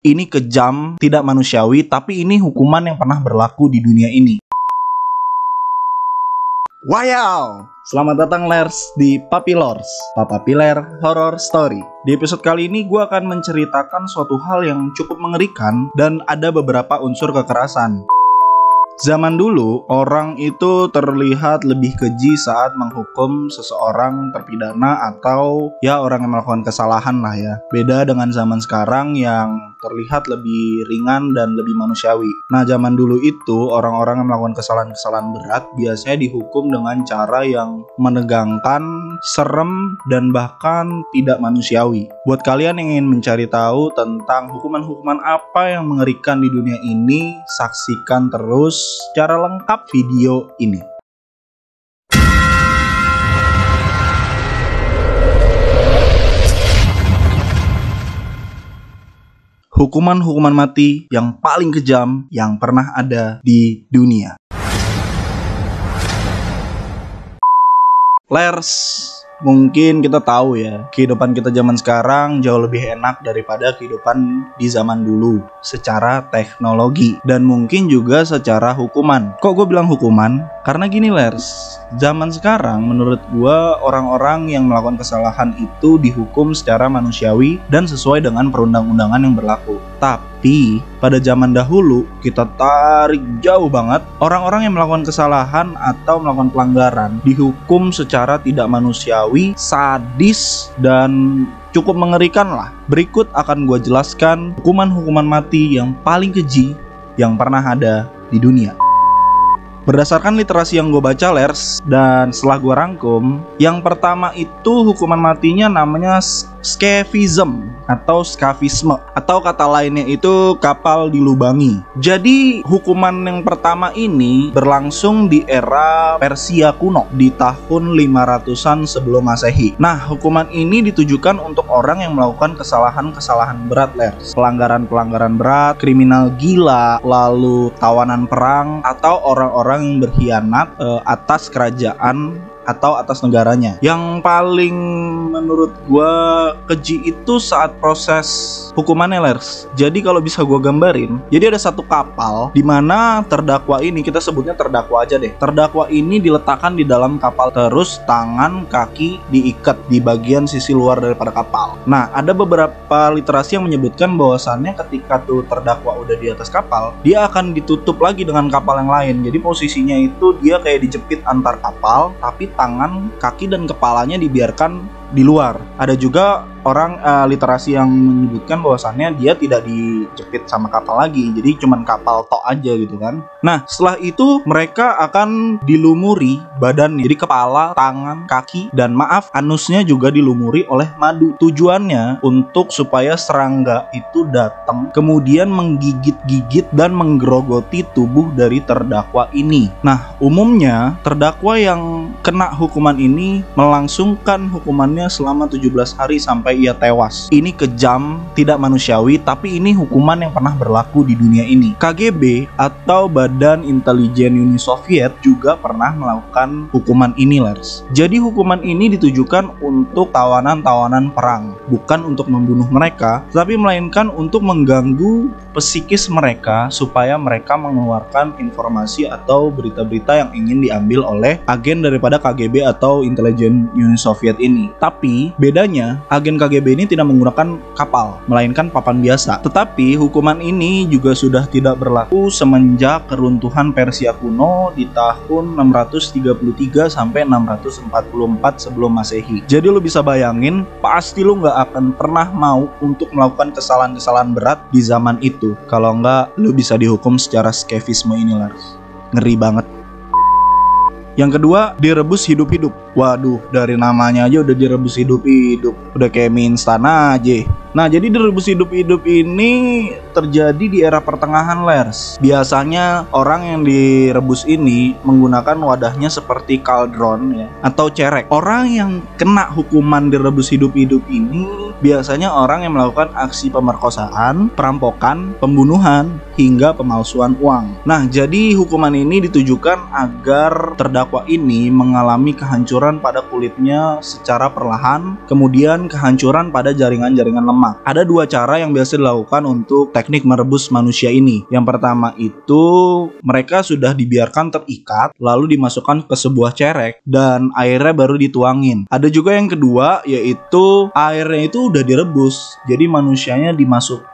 Ini kejam, tidak manusiawi, tapi ini hukuman yang pernah berlaku di dunia ini. Wow! Selamat datang Lers di Papi Lors, Papa Piler Horror Story. Di episode kali ini gue akan menceritakan suatu hal yang cukup mengerikan dan ada beberapa unsur kekerasan. Zaman dulu, orang itu terlihat lebih keji saat menghukum seseorang terpidana atau ya orang yang melakukan kesalahan lah ya. Beda dengan zaman sekarang yang terlihat lebih ringan dan lebih manusiawi. Nah, zaman dulu itu orang-orang yang melakukan kesalahan-kesalahan berat biasanya dihukum dengan cara yang menegangkan, serem, dan bahkan tidak manusiawi. Buat kalian yang ingin mencari tahu tentang hukuman-hukuman apa yang mengerikan di dunia ini, saksikan terus secara lengkap video ini. Hukuman-hukuman mati yang paling kejam yang pernah ada di dunia. Lers, mungkin kita tahu ya, kehidupan kita zaman sekarang jauh lebih enak daripada kehidupan di zaman dulu secara teknologi dan mungkin juga secara hukuman. Kok gue bilang hukuman? Karena gini Lers, zaman sekarang menurut gue orang-orang yang melakukan kesalahan itu dihukum secara manusiawi dan sesuai dengan perundang-undangan yang berlaku. Tapi pada zaman dahulu kita tarik jauh banget, orang-orang yang melakukan kesalahan atau melakukan pelanggaran dihukum secara tidak manusiawi, sadis, dan cukup mengerikan lah. Berikut akan gue jelaskan hukuman-hukuman mati yang paling keji yang pernah ada di dunia. Berdasarkan literasi yang gue baca Lers, dan setelah gue rangkum, yang pertama itu hukuman matinya namanya scavism atau scavisme, atau kata lainnya itu kapal dilubangi. Jadi hukuman yang pertama ini berlangsung di era Persia kuno di tahun 500-an sebelum Masehi. Nah, hukuman ini ditujukan untuk orang yang melakukan kesalahan-kesalahan berat Lers, pelanggaran-pelanggaran berat, kriminal gila, lalu tawanan perang, atau orang-orang yang berkhianat atas kerajaan atau atas negaranya. Yang paling menurut gue keji itu saat proses hukumannya Lers. Jadi kalau bisa gue gambarin, jadi ada satu kapal di mana terdakwa ini, kita sebutnya terdakwa aja deh. Terdakwa ini diletakkan di dalam kapal, terus tangan kaki diikat di bagian sisi luar daripada kapal. Nah, ada beberapa literasi yang menyebutkan bahwasannya ketika tuh terdakwa udah di atas kapal, dia akan ditutup lagi dengan kapal yang lain. Jadi posisinya itu dia kayak dijepit antar kapal, tapi tangan, kaki, dan kepalanya dibiarkan di luar. Ada juga orang literasi yang menyebutkan bahwasannya dia tidak dijepit sama kapal lagi, jadi cuman kapal tok aja gitu kan. Nah, setelah itu mereka akan dilumuri badannya, jadi kepala, tangan, kaki, dan maaf, anusnya juga dilumuri oleh madu. Tujuannya untuk supaya serangga itu datang kemudian menggigit-gigit dan menggerogoti tubuh dari terdakwa ini. Nah, umumnya terdakwa yang kena hukuman ini melangsungkan hukumannya selama 17 hari sampai ia tewas. Ini kejam, tidak manusiawi, tapi ini hukuman yang pernah berlaku di dunia ini. KGB atau Badan Intelijen Uni Soviet juga pernah melakukan hukuman ini Lers. Jadi hukuman ini ditujukan untuk tawanan-tawanan perang, bukan untuk membunuh mereka, tapi melainkan untuk mengganggu psikis mereka supaya mereka mengeluarkan informasi atau berita-berita yang ingin diambil oleh agen daripada KGB atau Intelijen Uni Soviet ini. Tapi bedanya, agen KGB ini tidak menggunakan kapal, melainkan papan biasa. Tetapi hukuman ini juga sudah tidak berlaku semenjak keruntuhan Persia kuno di tahun 633 sampai 644 sebelum Masehi. Jadi lu bisa bayangin, pasti lu nggak akan pernah mau untuk melakukan kesalahan-kesalahan berat di zaman itu. Kalau nggak, lu bisa dihukum secara scavisme ini Lars. Ngeri banget. Yang kedua, direbus hidup-hidup. Waduh, dari namanya aja udah direbus hidup-hidup. Udah kayak mie instan aja. Nah, jadi direbus hidup-hidup ini terjadi di era pertengahan Lers. Biasanya orang yang direbus ini menggunakan wadahnya seperti kaldron ya, atau cerek. Orang yang kena hukuman direbus hidup-hidup ini biasanya orang yang melakukan aksi pemerkosaan, perampokan, pembunuhan, hingga pemalsuan uang. Nah, jadi hukuman ini ditujukan agar terdakwa ini mengalami kehancuran pada kulitnya secara perlahan, kemudian kehancuran pada jaringan-jaringan lemak lemak. Ada dua cara yang biasa dilakukan untuk teknik merebus manusia ini. Yang pertama itu mereka sudah dibiarkan terikat, lalu dimasukkan ke sebuah cerek dan airnya baru dituangin. Ada juga yang kedua, yaitu airnya itu udah direbus, jadi manusianya dimasukkan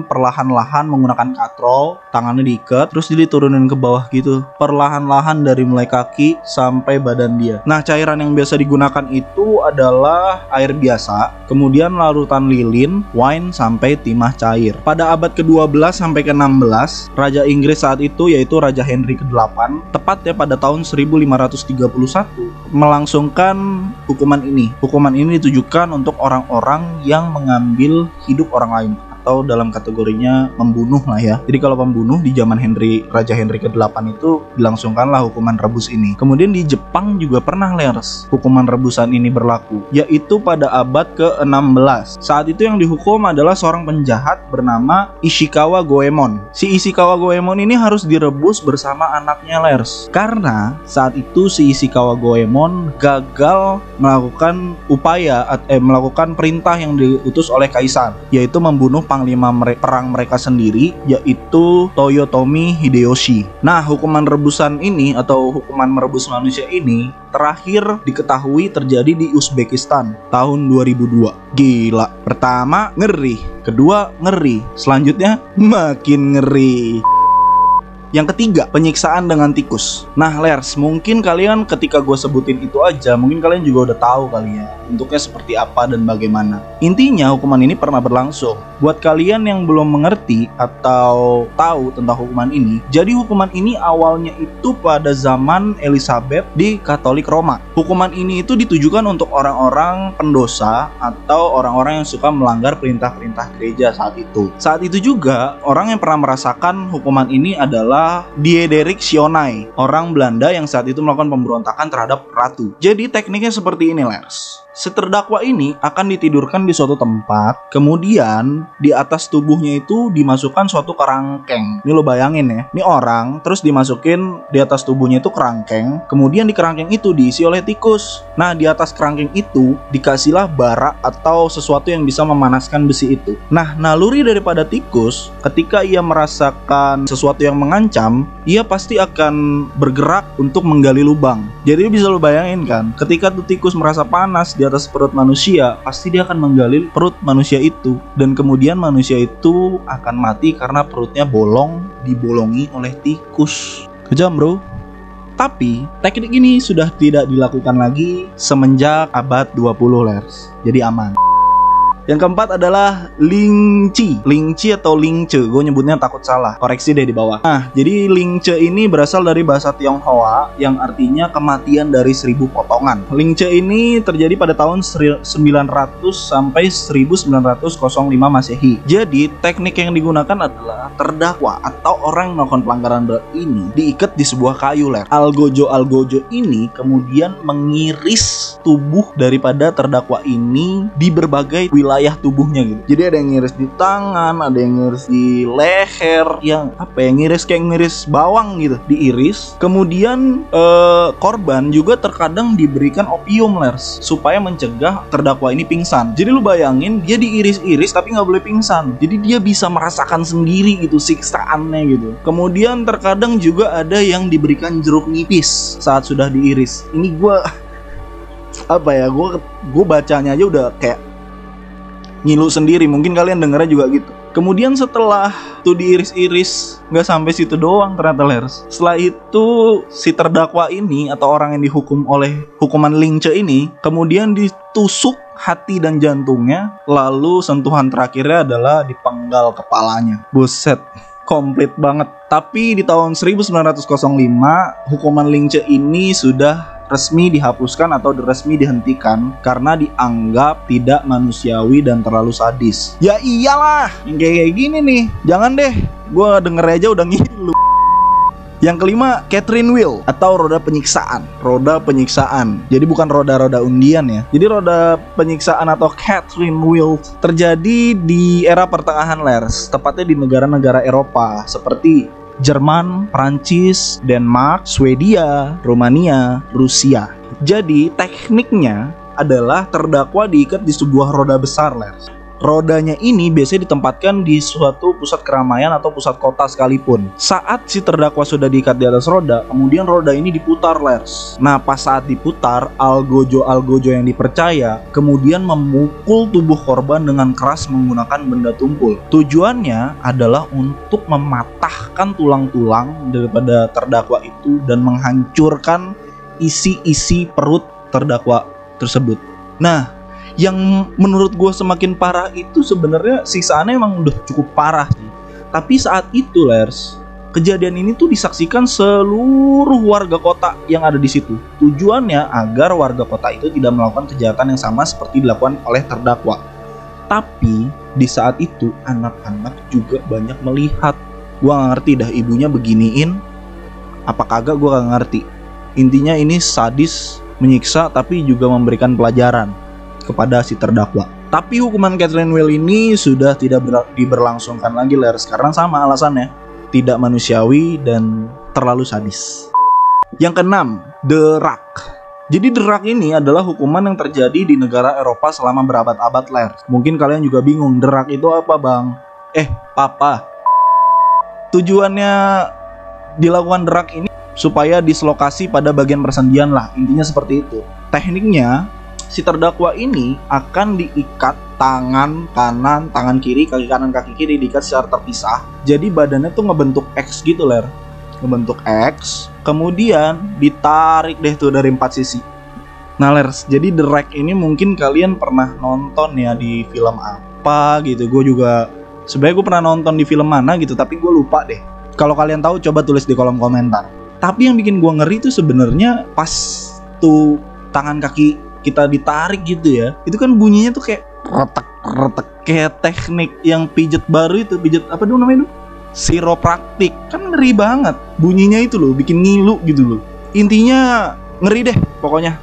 perlahan-lahan menggunakan katrol, tangannya diikat, terus diturunin ke bawah gitu, perlahan-lahan dari mulai kaki sampai badan dia. Nah, cairan yang biasa digunakan itu adalah air biasa, kemudian larutan lilin, wine, sampai timah cair. Pada abad ke-12 sampai ke-16, Raja Inggris saat itu yaitu Raja Henry ke-8, tepatnya pada tahun 1531, melangsungkan hukuman ini. Hukuman ini ditujukan untuk orang-orang yang mengambil hidup orang lain, atau dalam kategorinya membunuh lah ya. Jadi kalau pembunuh di zaman Raja Henry ke-8 itu dilangsungkanlah hukuman rebus ini. Kemudian di Jepang juga pernah hukuman rebusan ini berlaku, yaitu pada abad ke-16. Saat itu yang dihukum adalah seorang penjahat bernama Ishikawa Goemon. Si Ishikawa Goemon ini harus direbus bersama anaknya karena saat itu si Ishikawa Goemon gagal melakukan melakukan perintah yang diutus oleh kaisar, yaitu membunuh panglima perang mereka sendiri, yaitu Toyotomi Hideyoshi. Nah, hukuman rebusan ini atau hukuman merebus manusia ini terakhir diketahui terjadi di Uzbekistan tahun 2002. Gila. Pertama ngeri, kedua ngeri, selanjutnya makin ngeri. Yang ketiga, penyiksaan dengan tikus. Nah, mungkin kalian ketika gue sebutin itu aja, mungkin kalian juga udah tahu kali ya bentuknya seperti apa dan bagaimana. Intinya, hukuman ini pernah berlangsung. Buat kalian yang belum mengerti atau tahu tentang hukuman ini, jadi hukuman ini awalnya itu pada zaman Elizabeth di Katolik Roma. Hukuman ini itu ditujukan untuk orang-orang pendosa atau orang-orang yang suka melanggar perintah-perintah gereja saat itu. Saat itu juga, orang yang pernah merasakan hukuman ini adalah Diederik Sionai, orang Belanda yang saat itu melakukan pemberontakan terhadap ratu. Jadi tekniknya seperti ini, Si terdakwa ini akan ditidurkan di suatu tempat, kemudian di atas tubuhnya itu dimasukkan suatu kerangkeng. Ini lo bayangin ya, ini orang terus dimasukin di atas tubuhnya itu kerangkeng, kemudian di kerangkeng itu diisi oleh tikus. Nah, di atas kerangkeng itu dikasihlah bara atau sesuatu yang bisa memanaskan besi itu. Nah, naluri daripada tikus ketika ia merasakan sesuatu yang mengancam, ia pasti akan bergerak untuk menggali lubang. Jadi bisa lo bayangin kan, ketika tuh tikus merasa panas di atas perut manusia, pasti dia akan menggali perut manusia itu, dan kemudian manusia itu akan mati karena perutnya dibolongi oleh tikus. Kejam, bro. Tapi teknik ini sudah tidak dilakukan lagi semenjak abad 20, jadi aman. Yang keempat adalah lingci atau lingce. Gue nyebutnya takut salah, koreksi deh di bawah. Nah, jadi lingce ini berasal dari bahasa Tionghoa yang artinya kematian dari 1000 potongan. Lingce ini terjadi pada tahun 900 sampai 1905 Masehi. Jadi teknik yang digunakan adalah terdakwa atau orang yang melakukan pelanggaran berat ini diikat di sebuah kayu. Algojo ini kemudian mengiris tubuh daripada terdakwa ini di berbagai wilayah tubuhnya gitu. Jadi ada yang ngiris di tangan, ada yang ngiris di leher, yang ngiris kayak ngiris bawang gitu, diiris. Kemudian korban juga terkadang diberikan opium supaya mencegah terdakwa ini pingsan. Jadi lu bayangin dia diiris-iris tapi nggak boleh pingsan. Jadi dia bisa merasakan sendiri gitu siksaannya gitu. Kemudian terkadang juga ada yang diberikan jeruk nipis saat sudah diiris. Ini gue bacanya aja udah kayak ngilu sendiri, mungkin kalian dengernya juga gitu. Kemudian setelah tuh diiris-iris, nggak sampai situ doang ternyata setelah itu si terdakwa ini atau orang yang dihukum oleh hukuman lingce ini kemudian ditusuk hati dan jantungnya, lalu sentuhan terakhirnya adalah dipenggal kepalanya. Buset, komplit banget. Tapi di tahun 1905 hukuman lingce ini sudah resmi dihapuskan atau resmi dihentikan karena dianggap tidak manusiawi dan terlalu sadis. Ya iyalah, yang kayak gini nih, jangan deh, gue denger aja udah ngilu. Yang kelima, Catherine wheel atau roda penyiksaan. Roda penyiksaan, jadi bukan roda-roda undian ya. Jadi roda penyiksaan atau Catherine wheel terjadi di era pertengahan tepatnya di negara-negara Eropa seperti Jerman, Prancis, Denmark, Swedia, Rumania, Rusia. Jadi tekniknya adalah terdakwa diikat di sebuah roda besar, rodanya ini biasanya ditempatkan di suatu pusat keramaian atau pusat kota sekalipun. Saat si terdakwa sudah diikat di atas roda, kemudian roda ini diputar, Lers. Nah, pas saat diputar, algojo yang dipercaya kemudian memukul tubuh korban dengan keras menggunakan benda tumpul. Tujuannya adalah untuk mematahkan tulang-tulang daripada terdakwa itu dan menghancurkan isi-isi perut terdakwa tersebut. Nah, yang menurut gue semakin parah itu sebenarnya siksaannya emang udah cukup parah sih. Tapi saat itu, Lers, kejadian ini tuh disaksikan seluruh warga kota yang ada di situ. Tujuannya agar warga kota itu tidak melakukan kejahatan yang sama seperti dilakukan oleh terdakwa. Tapi di saat itu anak-anak juga banyak melihat. Gue gak ngerti dah ibunya beginiin apa kagak, gue gak ngerti. Intinya ini sadis, menyiksa, tapi juga memberikan pelajaran kepada si terdakwa. Tapi hukuman Kathleen Whale ini sudah tidak diberlangsungkan lagi, Lers, karena sama alasannya, tidak manusiawi dan terlalu sadis. Yang keenam, The Rack. Jadi The Rack ini adalah hukuman yang terjadi di negara Eropa selama berabad-abad, Lers. Mungkin kalian juga bingung, The Rack itu apa, Bang? Papa. Tujuannya dilakukan The Rack ini supaya dislokasi pada bagian persendian lah, intinya seperti itu. Tekniknya, si terdakwa ini akan diikat tangan kanan, tangan kiri, kaki kanan, kaki kiri diikat secara terpisah. Jadi badannya tuh ngebentuk X gitu, Ler. Ngebentuk X, kemudian ditarik deh tuh dari 4 sisi. Nah, Lers, jadi The Rack ini mungkin kalian pernah nonton ya di film apa gitu. Gue juga sebenarnya gue pernah nonton di film mana gitu, tapi gue lupa deh. Kalau kalian tahu coba tulis di kolom komentar. Tapi yang bikin gue ngeri tuh sebenarnya pas tuh tangan kaki kita ditarik gitu ya, itu kan bunyinya tuh kayak retek kayak teknik yang pijet baru itu, pijet apa dulu namanya itu, chiropraktik. Kan ngeri banget bunyinya itu loh, bikin ngilu gitu loh. Intinya ngeri deh pokoknya.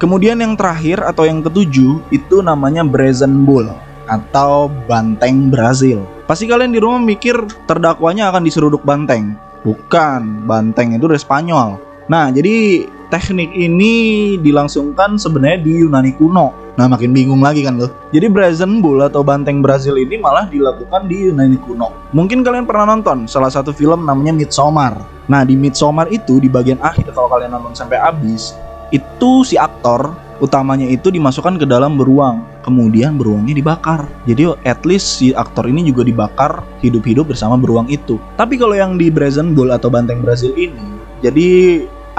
Kemudian yang terakhir atau yang ketujuh itu namanya brazen bull atau banteng Brazil. Pasti kalian di rumah mikir terdakwanya akan diseruduk banteng. Bukan, banteng itu dari Spanyol. Nah, jadi teknik ini dilangsungkan sebenarnya di Yunani kuno. Nah, makin bingung lagi kan lo. Jadi brazen bull atau banteng Brazil ini malah dilakukan di Yunani kuno. Mungkin kalian pernah nonton salah satu film namanya Midsommar. Nah, di Midsommar itu di bagian akhir kalau kalian nonton sampai habis, itu si aktor utamanya itu dimasukkan ke dalam beruang, kemudian beruangnya dibakar. Jadi at least si aktor ini juga dibakar hidup-hidup bersama beruang itu. Tapi kalau yang di brazen bull atau banteng Brazil ini, jadi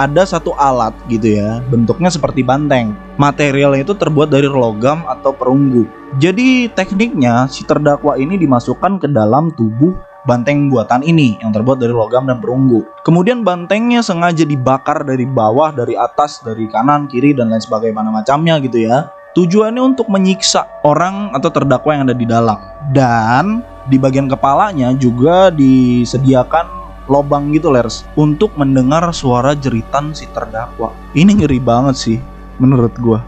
ada satu alat gitu ya, bentuknya seperti banteng. Materialnya itu terbuat dari logam atau perunggu. Jadi tekniknya si terdakwa ini dimasukkan ke dalam tubuh banteng buatan ini yang terbuat dari logam dan perunggu. Kemudian bantengnya sengaja dibakar dari bawah, dari atas, dari kanan, kiri, dan lain sebagainya macamnya gitu ya. Tujuannya untuk menyiksa orang atau terdakwa yang ada di dalam. Dan di bagian kepalanya juga disediakan lobang gitu, Lers, untuk mendengar suara jeritan si terdakwa. Ini ngeri banget sih menurut gua.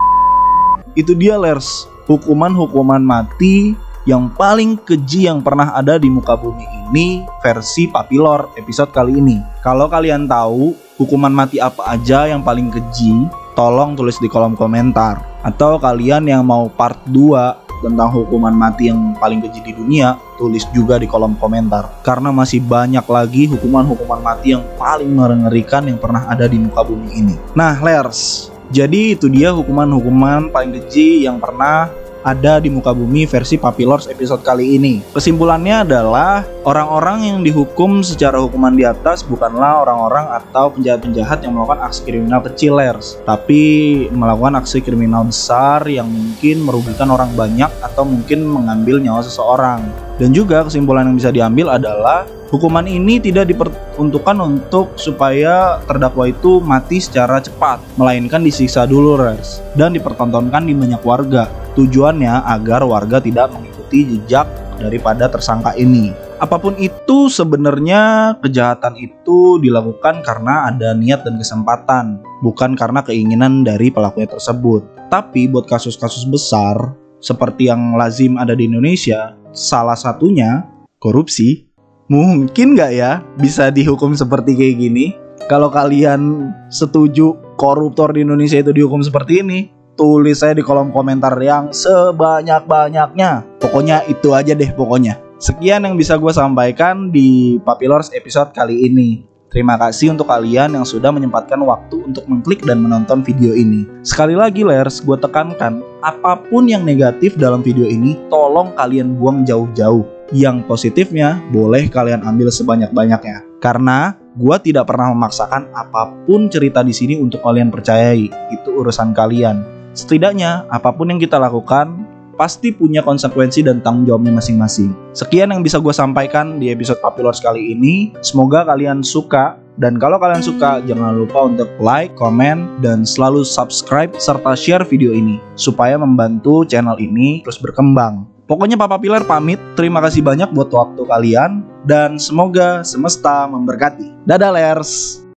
Itu dia, Lers, hukuman mati yang paling keji yang pernah ada di muka bumi ini versi Papilor episode kali ini. Kalau kalian tahu hukuman mati apa aja yang paling keji, tolong tulis di kolom komentar. Atau kalian yang mau part 2 tentang hukuman mati yang paling keji di dunia, tulis juga di kolom komentar. Karena masih banyak lagi hukuman-hukuman mati yang paling mengerikan yang pernah ada di muka bumi ini. Nah, Lers, jadi itu dia hukuman-hukuman paling keji yang pernah ada di muka bumi versi Papilor episode kali ini. Kesimpulannya adalah orang-orang yang dihukum secara hukuman di atas bukanlah orang-orang atau penjahat-penjahat yang melakukan aksi kriminal kecil, Lers, tapi melakukan aksi kriminal besar yang mungkin merugikan orang banyak atau mungkin mengambil nyawa seseorang. Dan juga kesimpulan yang bisa diambil adalah hukuman ini tidak diperuntukkan untuk supaya terdakwa itu mati secara cepat, melainkan disiksa dulu, Lers, dan dipertontonkan di banyak warga. Tujuannya agar warga tidak mengikuti jejak daripada tersangka ini. Apapun itu, sebenarnya kejahatan itu dilakukan karena ada niat dan kesempatan, bukan karena keinginan dari pelakunya tersebut. Tapi buat kasus-kasus besar seperti yang lazim ada di Indonesia, salah satunya korupsi, mungkin nggak ya bisa dihukum seperti kayak gini? Kalau kalian setuju koruptor di Indonesia itu dihukum seperti ini, tulis saya di kolom komentar yang sebanyak-banyaknya. Pokoknya itu aja deh pokoknya. Sekian yang bisa gue sampaikan di Papilors episode kali ini. Terima kasih untuk kalian yang sudah menyempatkan waktu untuk mengklik dan menonton video ini. Sekali lagi Lers, gue tekankan, apapun yang negatif dalam video ini, tolong kalian buang jauh-jauh. Yang positifnya, boleh kalian ambil sebanyak-banyaknya. Karena gue tidak pernah memaksakan apapun cerita di sini untuk kalian percayai. Itu urusan kalian. Setidaknya, apapun yang kita lakukan, pasti punya konsekuensi dan tanggung jawabnya masing-masing. Sekian yang bisa gue sampaikan di episode Papilors kali ini. Semoga kalian suka. Dan kalau kalian suka, jangan lupa untuk like, komen, dan selalu subscribe serta share video ini supaya membantu channel ini terus berkembang. Pokoknya Papa Pilar pamit. Terima kasih banyak buat waktu kalian dan semoga semesta memberkati. Dadah Lers.